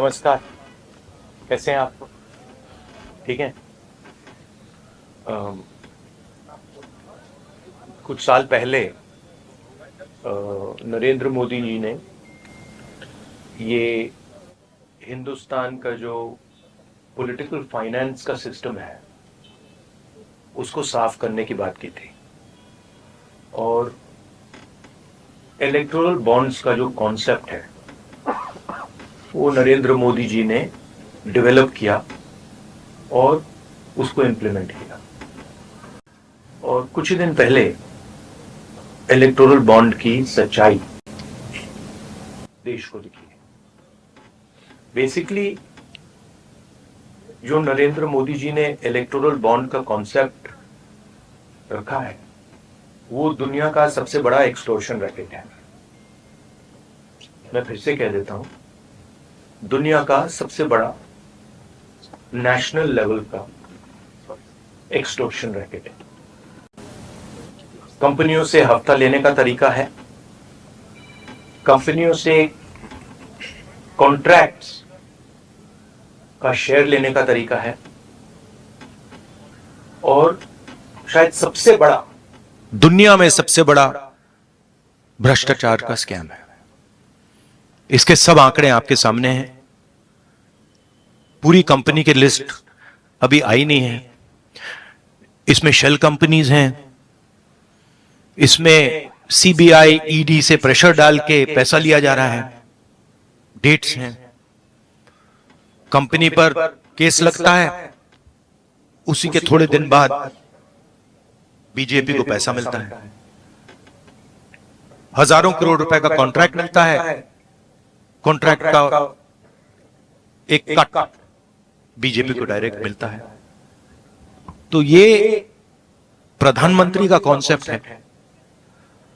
नमस्कार। कैसे हैं आप? ठीक हैं। कुछ साल पहले नरेंद्र मोदी जी ने ये हिंदुस्तान का जो पॉलिटिकल फाइनेंस का सिस्टम है उसको साफ करने की बात की थी, और इलेक्टोरल बॉन्ड्स का जो कॉन्सेप्ट है वो नरेंद्र मोदी जी ने डेवलप किया और उसको इम्प्लीमेंट किया। और कुछ ही दिन पहले इलेक्टोरल बॉन्ड की सच्चाई देश को दिखी है। बेसिकली जो नरेंद्र मोदी जी ने इलेक्टोरल बॉन्ड का कॉन्सेप्ट रखा है वो दुनिया का सबसे बड़ा एक्सटॉर्शन रैकेट है। मैं फिर से कह देता हूं, दुनिया का सबसे बड़ा नेशनल लेवल का एक्सटॉर्शन रैकेट है। कंपनियों से हफ्ता लेने का तरीका है, कंपनियों से कॉन्ट्रैक्ट्स का शेयर लेने का तरीका है, और शायद सबसे बड़ा, दुनिया में सबसे बड़ा भ्रष्टाचार का स्कैम है। इसके सब आंकड़े आपके सामने हैं। पूरी कंपनी की लिस्ट अभी आई नहीं है। इसमें शेल कंपनीज हैं, इसमें सीबीआई ईडी से प्रेशर डाल के पैसा लिया जा रहा है, डेट्स हैं, कंपनी पर केस लगता है, उसी के थोड़े दिन बाद बीजेपी को पैसा मिलता है, हजारों करोड़ रुपए का कॉन्ट्रैक्ट मिलता है, कॉन्ट्रैक्ट का एक कट बीजेपी को डायरेक्ट मिलता है। तो ये प्रधानमंत्री का कॉन्सेप्ट है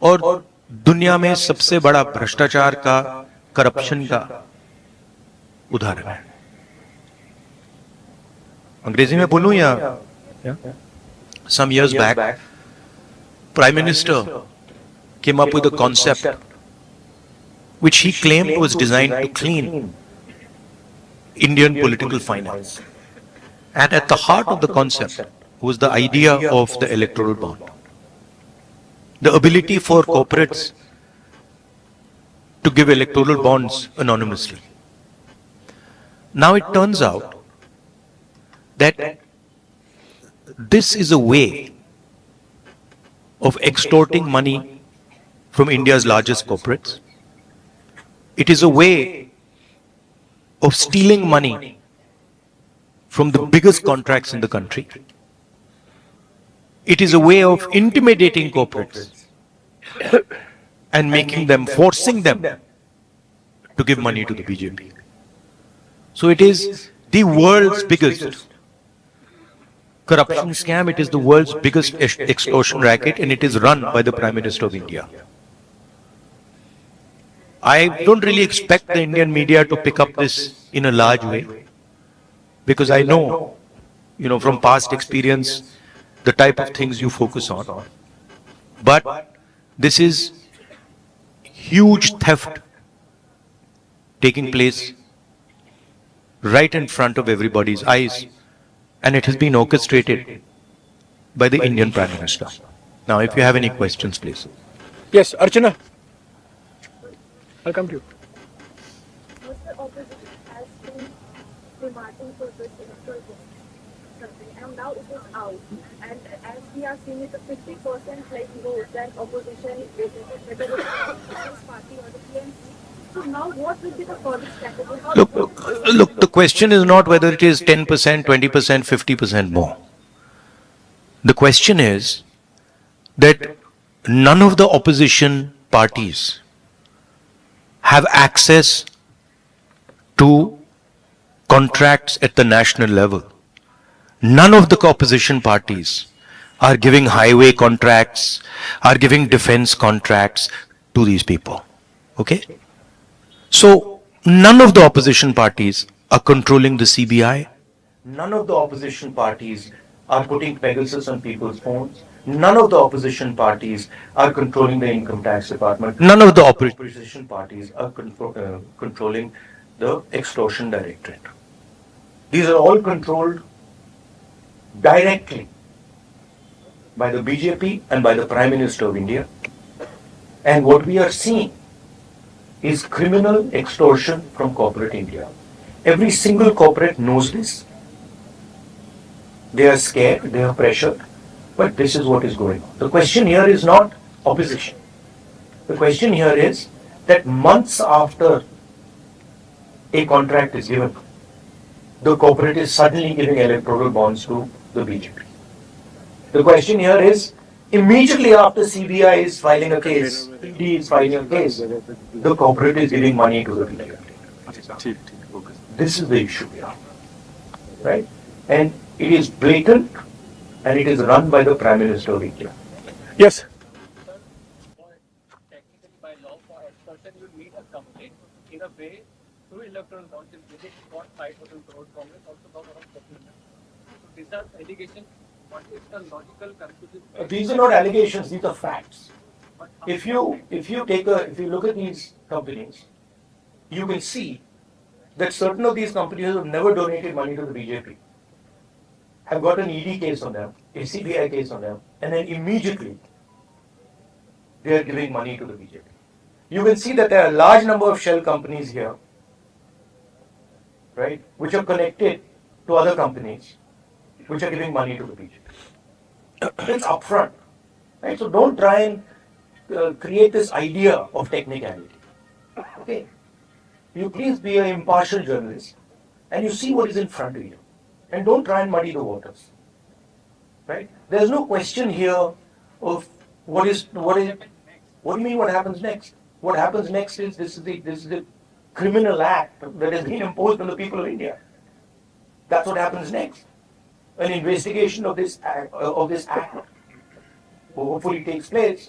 और दुनिया में सबसे बड़ा भ्रष्टाचार का, करप्शन का उदाहरण है। अंग्रेजी में बोलूं या some years back, Prime Minister came up with a concept which he claimed was designed to clean Indian political finance. And at the heart of the concept was the idea of the electoral bond. The ability for corporates to give electoral bonds anonymously. Now it turns out that this is a way of extorting money from India's largest corporates. It is a way of stealing money from the biggest contracts in the country. It is a way of intimidating corporates and making them, forcing them to give money to the BJP. So it is the world's biggest corruption scam. It is the world's biggest extortion racket, and it is run by the Prime Minister of India. I don't really expect the Indian media to pick up this in a large way, because I know, from past experience, the type of things you focus on. But this is huge theft taking place right in front of everybody's eyes. And it has been orchestrated by the Indian Prime Minister. Now, if you have any questions, please. Yes, Archana. I'll come to you. Was the opposition has been demanding for this electoral something, and now it is out. And as we are seeing it, a 50% vote that opposition, whether it's the Congress party or the PMC. So now what will be the further strategy? Look, the question is not whether it is 10%, 20%, 50% more. The question is that none of the opposition parties have access to contracts at the national level. None of the opposition parties are giving highway contracts, are giving defense contracts to these people. Okay? So, none of the opposition parties are controlling the CBI. none of the opposition parties are putting Pegasus on people's phones. None of the opposition parties are controlling the income tax department. None of the opposition parties are controlling the Extortion Directorate. These are all controlled directly by the BJP and by the Prime Minister of India. And what we are seeing is criminal extortion from corporate India. Every single corporate knows this. They are scared, they are pressured, but this is what is going on. The question here is not opposition. The question here is that months after a contract is given, the corporate is suddenly giving electoral bonds to the BJP. The question here is, immediately after CBI is filing a case, ED is filing a case, the corporate is giving money to the BJP. This is the issue here, right? And it is blatant, and it is run by the Prime Minister of India. Yes. Technically, by law, for extortion, you need a complaint. In a way, through electoral bonds, in which it got 5,000 crore, Congress also got around 14 million. So these are allegations. What is the logical conclusion? These are not allegations; these are facts. If you look at these companies, you will see that certain of these companies have never donated money to the BJP, have got an ED case on them, a CBI case on them, and then immediately they are giving money to the BJP. You will see that there are a large number of shell companies here, right, which are connected to other companies, which are giving money to the BJP. It's upfront, right? So don't try and create this idea of technicality. Okay, you please be an impartial journalist, and you see what is in front of you, and don't try and muddy the waters. Right? There's no question here of what do you mean what happens next? What happens next is this is the criminal act that has been imposed on the people of India. That's what happens next. An investigation of this act hopefully takes place.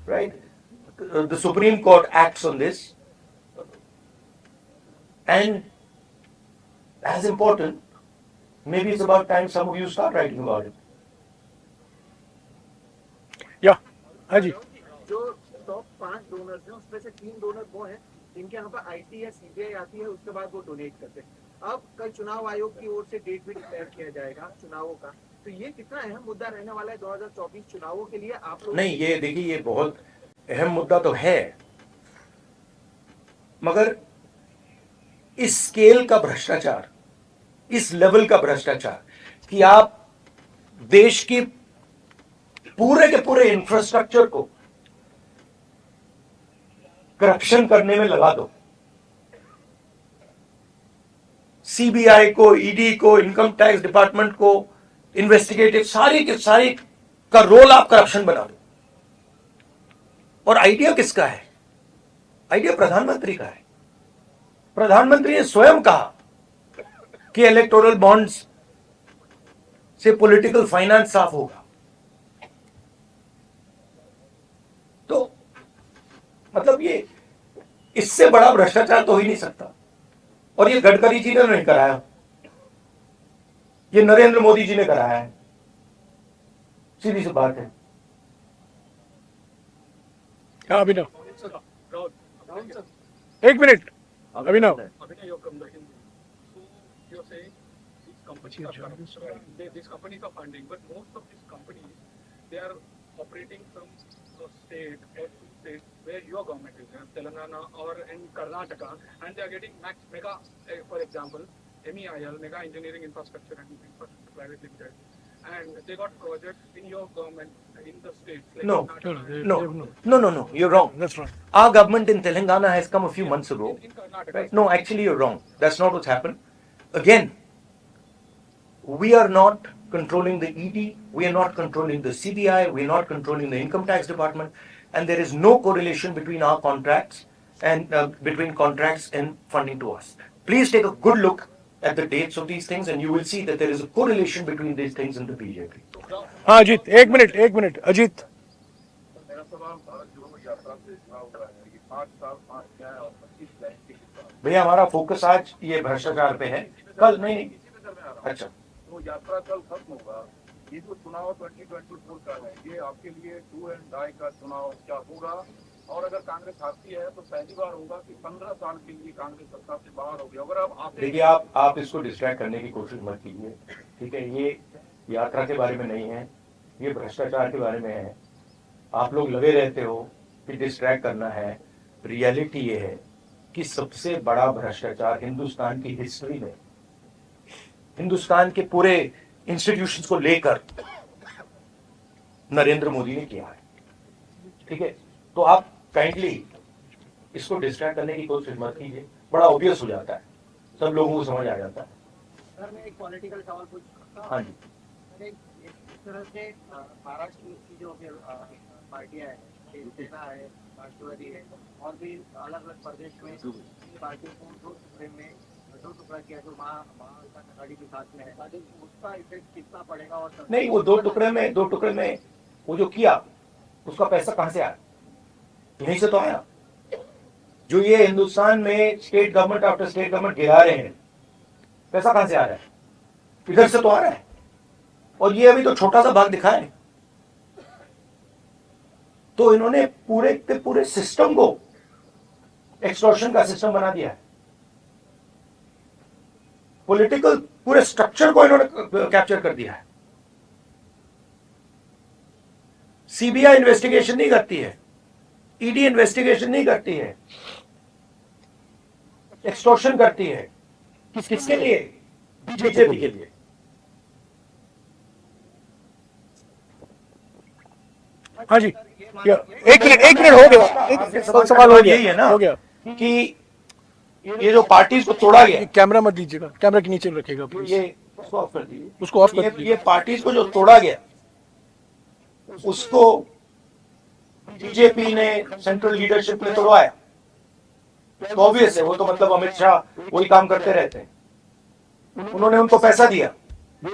Right? The Supreme Court acts on this, and as important, maybe it's about time some of you start writing about it. Yeah. हाँ जी. जो top 5 donors हैं उसमें से 3 donor वो हैं जिनके यहाँ पर आईटी या सीबीआई आती है, उसके बाद वो डोनेट करते हैं. अब कल चुनाव आयोग की ओर से डेट भी डिक्लेयर किया जाएगा चुनावों का, तो ये कितना अहम मुद्दा रहने वाला है 2024 चुनावों के लिए आप लोग? नहीं, ये देखिए, ये बहुत अहम मुद्दा तो है, मगर इस स्केल का भ्रष्टाचार, इस लेवल का भ्रष्टाचार कि आप देश की पूरे के पूरे इंफ्रास्ट्रक्चर को करप्शन करने में लगा दो, सीबीआई को, ईडी को, इनकम टैक्स डिपार्टमेंट को, इन्वेस्टिगेटिव सारी के सारी का रोल आप करप्शन बना दो. और आइडिया किसका है? आइडिया प्रधानमंत्री का है. प्रधानमंत्री ने स्वयं कहा कि इलेक्टोरल बॉन्ड्स से पॉलिटिकल फाइनेंस साफ होगा. तो मतलब ये इससे बड़ा भ्रष्टाचार तो हो ही नहीं सकता. और ये गडकरी जी ने नहीं कराया, ये नरेंद्र मोदी जी ने कराया है. सीधी सी बात है. हाँ अभिनव. एक minute. Abhinav. Abhinay, you're from the Hindu. So you're saying these companies are corrupt. These companies are funding, but most of these companies, they are operating from a state or two states where your government is, Telangana or in Karnataka, and they are getting mega, for example, MEIL, Mega Engineering Infrastructure and Infrastructure Private Limited, and they got projects in your government in the states. Like No. No. No, you're wrong. That's wrong. Our government in Telangana has come a few months ago. In Karnataka. Right? No, actually you're wrong. That's not what's happened. Again, we are not controlling the ED, we are not controlling the CBI, we are not controlling the income tax department, and there is no correlation between our contracts and between contracts and funding to us. Please take a good look at the dates of these things, and you will see that there is a correlation between these things and the BJP. हाँ अजीत. एक minute Ajit. मेरा सवाल भारत जोड़ो यात्रा से जुड़ा हुआ है. ये 5 साल 5 न्याय और 25 लाइन के किसान. भैया हमारा फोकस आज ये भ्रष्टाचार पे है. कल नहीं. इसी में मैं आ रहा हूँ. अच्छा, तो यात्रा कल खत्म होगा. ये जो चुनाव 2024 का है, ये आपके लिए डू एंड डाई का चुनाव क्या होगा? और अगर कांग्रेस हारती है तो पहली बार होगा कि 15 साल के लिए कांग्रेस सत्ता से बाहर होगी। अगर आप आते देखिए, आप इसको डिस्ट्रैक्ट करने की कोशिश मत कीजिए, ठीक है? ये यात्रा के बारे में नहीं है, ये भ्रष्टाचार के बारे में है। आप लोग लगे रहते हो कि डिस्ट्रैक्ट करना है। रियलिटी ये है कि सबसे बड़ा भ्रष्टाचार हिंदुस्तान की हिस्ट्री में, हिंदुस्तान के पूरे इंस्टीट्यूशंस को लेकर नरेंद्र मोदी ने किया है, ठीक है? तो आप काइंडली इसको डिस्ट्रैक्ट करने की कोशिश मत कीजिए, बड़ा ऑब्वियस हो जाता है, सब लोगों को समझ आ जाता है। सर मैं एक पॉलिटिकल सवाल पूछ सकता हूं? हाँ जी। सर इस तरह से महाराष्ट्र की जो पार्टियां हैं, शिवसेना है, राष्ट्रवादी है, और भी अलग अलग प्रदेश में पार्टियों को दो टुकड़ा किया जो महाविकास आघाड़ी के साथ में है, उसका इफेक्ट कितना पड़ेगा? और नहीं, वो दो टुकड़े में वो जो किया उसका पैसा कहां से आया? यहीं से तो आया। जो ये हिंदुस्तान में state government after state government गिरा रहे हैं, पैसा कहां से आ रहा है? इधर से तो आ रहा है। और ये अभी तो छोटा सा भाग दिखा है। तो इन्होंने पूरे के पूरे सिस्टम को एक्सटॉर्शन का सिस्टम बना दिया है। पॉलिटिकल पूरे स्ट्रक्चर को इन्होंने कैप्चर कर दिया है। सीबीआई इन्वेस्टिगेशन नहीं करती है, ईडी इन्वेस्टिगेशन नहीं करती है, एक्सटॉर्शन करती है। किसके लिए? बीजेपी के लिए। हाँ जी, एक मिनट हो गया, एक सवाल हो गया, यही है ना हो गया। कि ये जो पार्टीज को तोड़ा गया, कैमरा मत दीजिएगा, कैमरा के नीचे रखेगा प्लीज। ये उसको ऑफ कर दीजिए, उसको ऑफ कर दीजिए। ये पार्टीज को जो तोड़ा गया उसको बीजेपी ने सेंट्रल लीडरशिप ने तोड़वाया। तो ऑब्वियस है, वो तो मतलब अमित शाह वही काम करते रहते हैं। उन्होंने उनको पैसा दिया,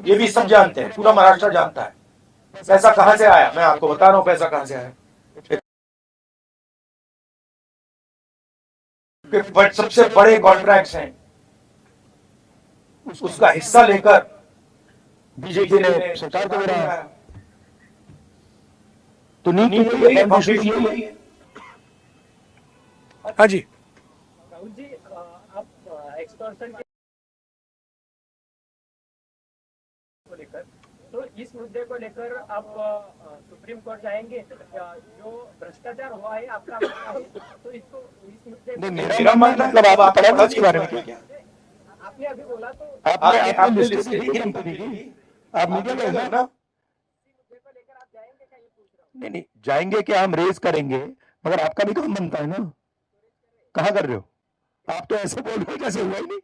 ये भी सब जानते हैं, पूरा महाराष्ट्र जानता है पैसा कहां से आया। मैं आपको बता रहा हूं पैसा कहां से आया। बट सबसे बड़े कॉन्ट्रैक्ट्स हैं, उसका हिस्सा लेकर बीजेपी ने सरकार को गिराया। तो नीति यही है, फाउंडेशन यही है। हाँ जी, राहुल जी, आप एक्सटॉर्शन को लेकर, तो इस मुद्दे को लेकर आप सुप्रीम कोर्ट जाएंगे? जो भ्रष्टाचार हुआ है आपका मानना है, तो इसको इस मुद्दे नहीं, मेरा मानना मतलब आप पढ़ा इसके बारे में क्या? आपने अभी बोला तो आपने लिस्ट देखी कंपनी की, आप मीडिया में हो ना? मुद्दे को लेकर आप जाएंगे क्या, ये पूछ रहा हूँ। नहीं, जाएंगे क्या, हम रेस करेंगे, मगर आपका भी काम बनता है ना। कहाँ कर रहे हो आप? तो ऐसे बोल रहे कैसे हुआ ही नहीं।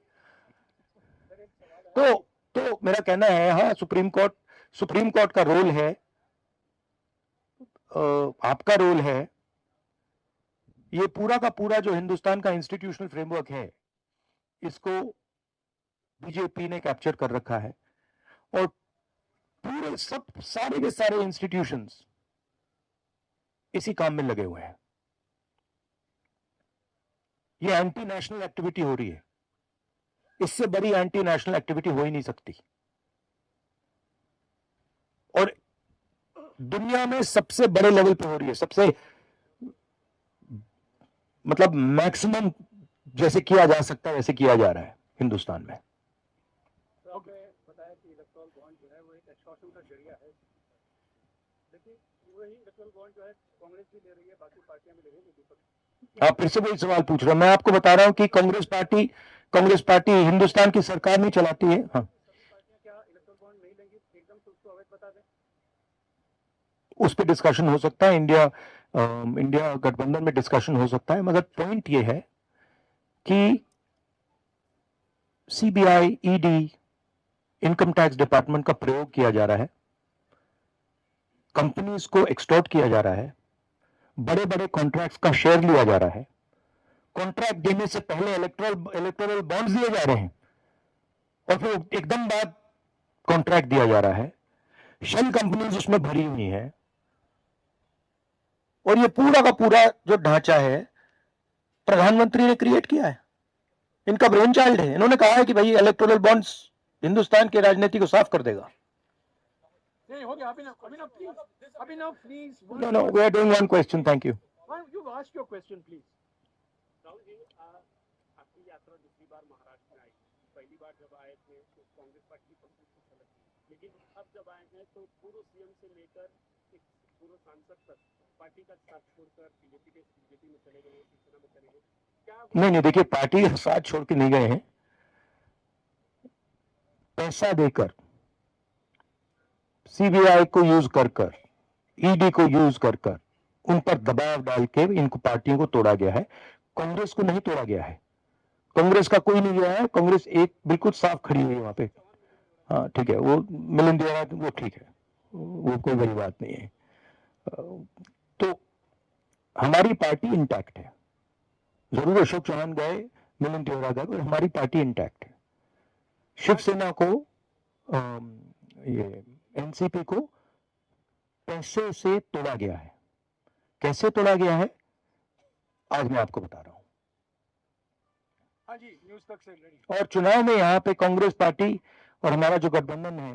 तो मेरा कहना है, हाँ, सुप्रीम कोर्ट का रोल है, आपका रोल है। ये पूरा का पूरा जो हिंदुस्तान का इंस्टीट्यूशनल फ्रेमवर्क है, इसको बीजेपी ने कैप्चर कर रखा है। और पूरे सारे के सारे इंस्टीट्यूशंस इसी काम में लगे हुए हैं। ये एंटी नेशनल एक्टिविटी हो रही है, इससे बड़ी एंटी नेशनल एक्टिविटी हो ही नहीं सकती। और दुनिया में सबसे बड़े लेवल पे हो रही है, सबसे मतलब मैक्सिमम जैसे किया जा सकता है वैसे किया जा रहा है हिंदुस्तान में। बताया कि इलेक्ट्रल बॉन्ड जो है वो एक एक्सटॉर्शन का जरिया है। देखिए, वही इलेक्ट्रल बॉन्ड जो है कांग्रेस भी ले रही है, बाकी पार्टियां भी ले रही है। आप फिर से वही सवाल पूछ रहे हो। मैं आपको बता रहा हूं कि कांग्रेस पार्टी हिंदुस्तान की सरकार नहीं चलाती है। हाँ, क्या इलेक्ट्रल बॉन्ड नहीं लेंगी एकदम से, उसको अवैध बता दें? उस पर डिस्कशन हो सकता है, इंडिया गठबंधन में डिस्कशन हो सकता है, मगर पॉइंट ये है कि CBI, ED, income tax department का प्रयोग किया जा रहा है, कंपनीज को एक्सटॉर्ट किया जा रहा है, बड़े बड़े कॉन्ट्रैक्ट्स का शेयर लिया जा रहा है, कॉन्ट्रैक्ट देने से पहले इलेक्टोरल बॉन्ड्स दिए जा रहे हैं और फिर एकदम बाद कॉन्ट्रैक्ट दिया जा रहा है। शेल कंपनीज उसमें भरी हुई हैं और ये पूरा का पूरा जो ढांचा है प्रधानमंत्री ने क्रिएट किया है, इनका ब्रेन चाइल्ड है। इन्होंने कहा है कि भाई इलेक्टोरल बॉन्ड्स हिंदुस्तान की राजनीति को साफ कर देगा। नहीं हो गया, अभिनव please. No, we are doing one question, thank you. हाँ, you ask your question, please. Rahul ji, आपकी यात्रा दूसरी बार महाराष्ट्र में आई। पहली बार जब आए थे तो कांग्रेस पार्टी की पॉलिटिक्स कुछ अलग थी, लेकिन अब जब आए हैं तो पूर्व सीएम से लेकर एक पूर्व सांसद तक पार्टी का साथ छोड़कर बीजेपी में चले गए, शिवसेना में चले गए। क्या नहीं, देखिए, पार्टी का साथ छोड़ के नहीं गए हैं, पैसा देकर, सीबीआई को यूज कर ईडी को यूज कर उन पर दबाव डाल के इनको पार्टियों को तोड़ा गया है। कांग्रेस को नहीं तोड़ा गया है, कांग्रेस का कोई नहीं गया है, कांग्रेस एक बिल्कुल साफ खड़ी हुई है वहां पे। हाँ ठीक है, वो मिलन दिया वो ठीक है, वो कोई बड़ी बात नहीं है। तो हमारी पार्टी इंटैक्ट है। जरूर अशोक चौहान गए, मिलिंद देवरा गए, और हमारी पार्टी इंटैक्ट है। शिवसेना को ये एनसीपी को पैसे से तोड़ा गया है। कैसे तोड़ा गया है आज मैं आपको बता रहा हूं। हाँ जी, न्यूज तक से रेडी। और चुनाव में यहाँ पे कांग्रेस पार्टी और हमारा जो गठबंधन है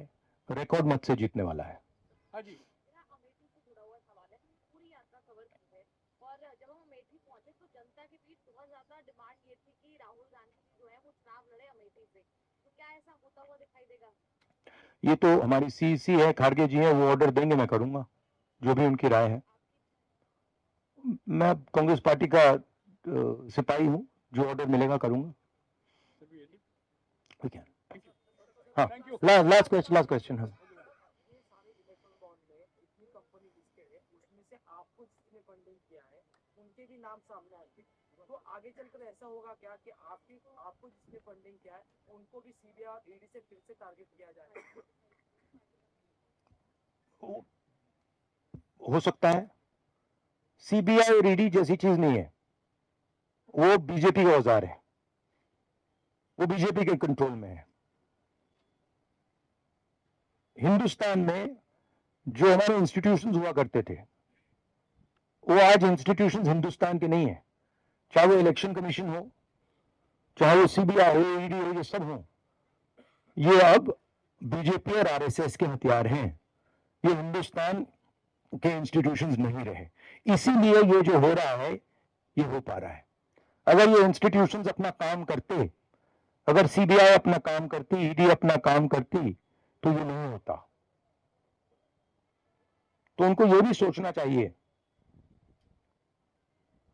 रिकॉर्ड मत से जीतने वाला है। हाँ जी, अमेठी से जुड़ा हुआ सवाल है। पूरी यात्रा कवर की है और जब हम अमेठी पहुंचे तो जनता के बीच बहुत ज्यादा डिमांड ये थी कि राहुल गांधी जी जो है वो चुनाव लड़े अमेठी से। तो क्या ऐसा होता हुआ दिखाई देगा? ये तो हमारी सीसी है, खारगे जी है, वो ऑर्डर देंगे, मैं करूंगा जो भी उनकी राय है। मैं कांग्रेस पार्टी का सिपाही हूं, जो ऑर्डर मिलेगा करूंगा। हाँ, लास्ट क्वेश्चन है। ये सारे इलेक्ट्रल बॉन्ड में जितनी कंपनी लिस्टेड है उसमें से आपको जिसने फंडिंग किया है उनके भी नाम सामने आएंगे। तो आगे चलकर ऐसा होगा क्या कि आपको जिसने फंडिंग किया है उनको भी सीबीआई और ईडी से फिर से टारगेट किया जाएगा? हो सकता है। सीबीआई और ईडी जैसी चीज नहीं है, वो बीजेपी का औजार है, वो बीजेपी के कंट्रोल में है। हिंदुस्तान में जो हमारे इंस्टीट्यूशंस हुआ करते थे वो आज इंस्टीट्यूशंस हिंदुस्तान के नहीं है। चाहे वो इलेक्शन कमीशन हो, चाहे वो सीबीआई हो, ईडी हो, ये सब हो, ये अब बीजेपी और आरएसएस के हथियार हैं। ये हिंदुस्तान के इंस्टीट्यूशंस नहीं रहे, इसीलिए ये जो हो रहा है ये हो पा रहा है। अगर ये इंस्टीट्यूशंस अपना काम करते, अगर सीबीआई अपना काम करती, ईडी अपना काम करती, तो ये नहीं होता। तो उनको ये भी सोचना चाहिए,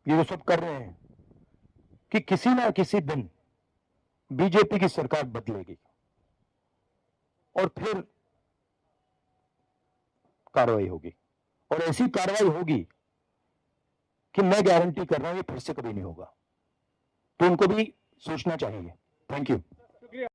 ये जो सब कर रहे हैं, कि किसी ना किसी दिन बीजेपी की सरकार बदलेगी और फिर कार्रवाई होगी, और ऐसी कार्रवाई होगी कि मैं गारंटी कर रहा हूं ये फिर से कभी नहीं होगा। तो उनको भी सोचना चाहिए। Thank you.